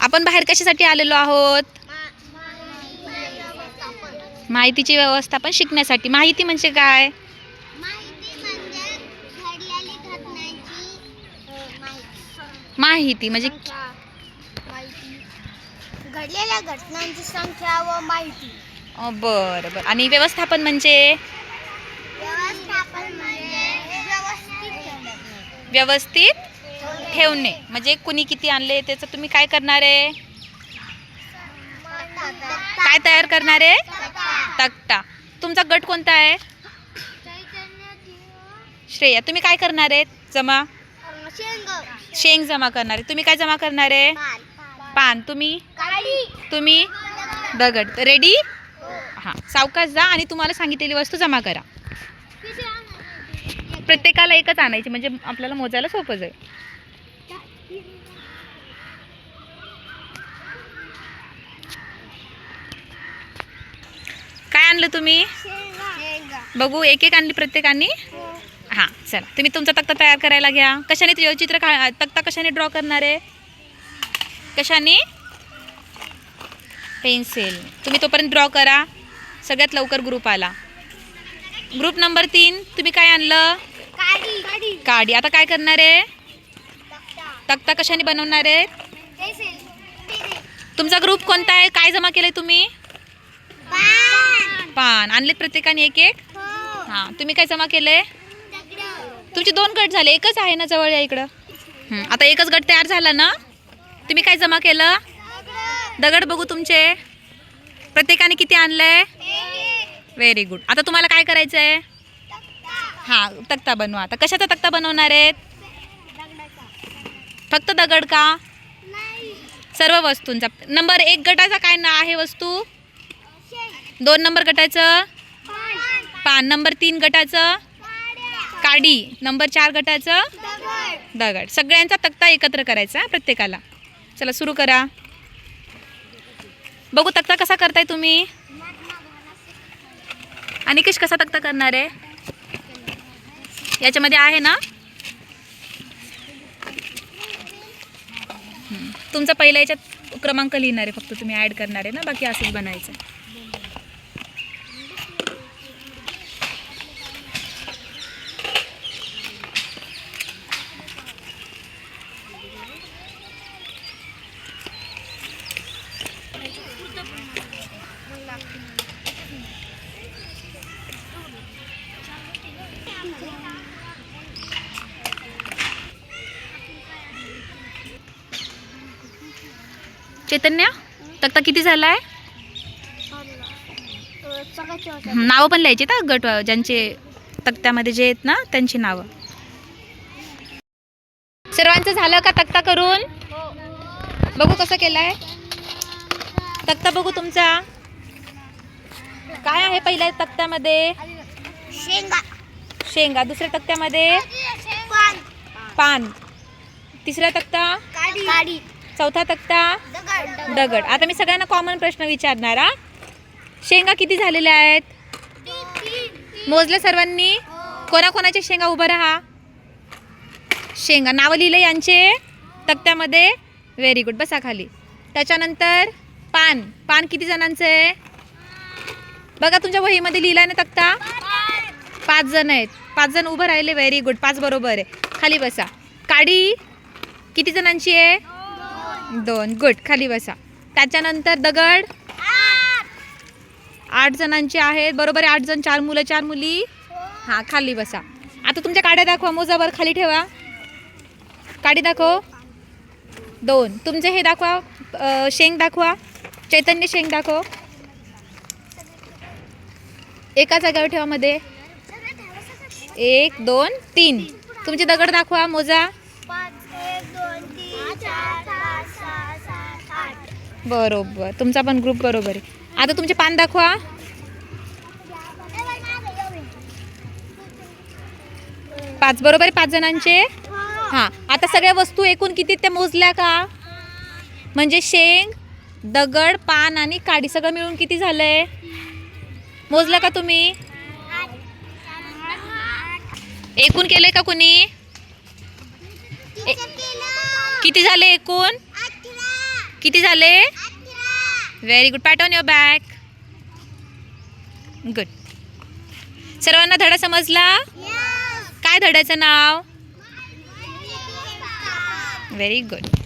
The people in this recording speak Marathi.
आपण बाहेर कशासाठी आलेलो आहोत? माहितीची व्यवस्थापन शिकण्यासाठी. माहिती म्हणजे काय? माहिती म्हणजे घडलेल्या घटनांची संख्या व माहिती. बरं बरं. आणि व्यवस्थापन म्हणजे? व्यवस्थित ठेवणे. म्हणजे कुणी किती आणले त्याचं तुम्ही काय करणार आहे? काय तयार करणार आहे? तक्ता. तुमचा गट कोणता आहे? श्रेया. तुम्ही काय करणार आहे? जमा. शेंग जमा करणार आहे. तुम्ही काय जमा करणार आहे? पान. तुम्ही दगड. रेडी? हां. सावकाश जा आणि तुम्हाला सांगितलेली वस्तू जमा करा. प्रत्येकाला एकच आणायची म्हणजे आपल्याला मोजायला सोपं जाईल. काय आणलं तुम्ही? बघू. एक एक आणली प्रत्येकाने. हां. चला तुम्ही तुमचा तक्ता तयार करायला घ्या. कशाने चित्र तक्ता कशाने ड्रॉ करणार आहे? कशाने? पेन्सिल. तुम्ही तोपर्यंत ड्रॉ करा. सगळ्यात लवकर ग्रुप आला. Group number 3. तुम्ही काय आणलं? काडी. आता काय करणार आहे? तक्ता कशाने बनवणार आहे? तुमचा ग्रुप कोणता आहे? काय जमा केलंय तुम्ही? पान. आणलेत प्रत्येकाने एक एक? हां. तुम्ही काय जमा केलंय? तुमचे 2 गट झाले. एकच आहे ना जवळ या इकडं. आता एकच गट तयार झाला ना? तुम्ही काय जमा केलं? दगड. बघू तुमचे. प्रत्येकाने किती आणलंय? Very good. आता तुम्हाला काय करायचं आहे? हां. तक्ता बनवा. आता कशाचा तक्ता बनवणार आहेत? फक्त दगड का? सर्व वस्तूंचा. नंबर 1 गटाचा काय ना आहे वस्तू? 2 नंबर गटाचं पान. नंबर 3 गटाचं काडी. नंबर 4 गटाचं दगड. सगळ्यांचा तक्ता एकत्र करायचा प्रत्येकाला. चला सुरू करा. बघू तक्ता कसा करताय तुम्ही? अनिकेश कसा तक्ता करणार आहे? याच्यामध्ये आहे ना? तुमचा पहिला याच्यात क्रमांक लिहिणार आहे फक्त तुम्ही ॲड करणार आहे ना. बाकी असंच बनायचं. चैतन्य तक्ता किती झालाय? नावं पण लिहायची ना गट ज्यांचे तक्त्यामध्ये जे आहेत ना त्यांची नावं. सर्वांचं झालं का तक्ता करून? बघू कसं केलाय तक्ता. बघू तुमचा काय आहे? पहिल्या तक्त्यामध्ये शेंगा. दुसऱ्या तक्त्यामध्ये पान. तिसरा तक्ता काडी. चौथा तक्ता दगड. आता मी सगळ्यांना कॉमन प्रश्न विचारणार. शेंगा किती झालेल्या आहेत? मोजले सर्वांनी? कोणाकोणाच्या शेंगा? उभं राहा. शेंगा. नावं लिहिले यांचे तक्त्यामध्ये. Very good. बसा खाली. त्याच्यानंतर पान. पान किती जणांचं आहे? बघा तुमच्या वहीमध्ये लिहिलाय ना तक्ता. 5 जण आहेत. 5 जण उभं राहिले. Very good. 5 बरोबर आहे. खाली बसा. काडी किती जणांची आहे? 2. गुड. खाली बसा. त्याच्यानंतर दगड 8 जणांची आहेत. बरोबर आहे. 8 जण. 4 मुलं 4 मुली. हां. खाली बसा. आता तुमच्या काड्या दाखवा. मोजावर खाली ठेवा. काडी दाखव. 2. तुमचे हे दाखवा. शेंग दाखवा. चैतन्य शेंग दाखव. एका जागेवर ठेवा मध्ये. 1 2 3. तुमचे दगड दाखवा. मोजा. 1 2 3 4 5 6 7 8. बरोबर. तुमचा पण ग्रुप बरोबर आहे. आता तुमचे पान दाखवा. 5 बरोबर आहे. 5 जणांचे. हां. आता सगळ्या वस्तू एकूण किती त्या मोजल्या का? म्हणजे शेंग, दगड, पान आणि काडी सगळं मिळून किती झालंय? मोजलं का तुम्ही? एकूण केलंय का कोणी? किती झाले एकूण? किती झाले? Very good. Pat on your back. Good. सर्वांना धडा समजला? काय धड्याचं नाव? Very good.